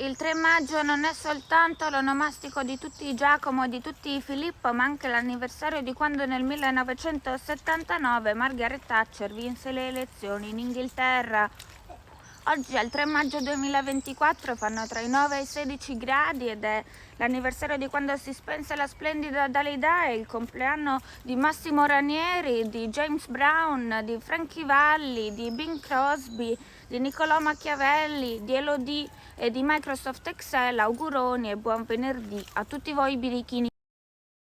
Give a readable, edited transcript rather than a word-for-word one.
Il 3 maggio non è soltanto l'onomastico di tutti Giacomo e di tutti Filippo, ma anche l'anniversario di quando nel 1979 Margaret Thatcher vinse le elezioni in Inghilterra. Oggi al 3 maggio 2024 fanno tra i 9 e i 16 gradi ed è l'anniversario di quando si spense la splendida Dalida e il compleanno di Massimo Ranieri, di James Brown, di Frankie Valli, di Bing Crosby, di Niccolò Machiavelli, di Elodie e di Microsoft Excel. Auguroni e buon venerdì a tutti voi birichini.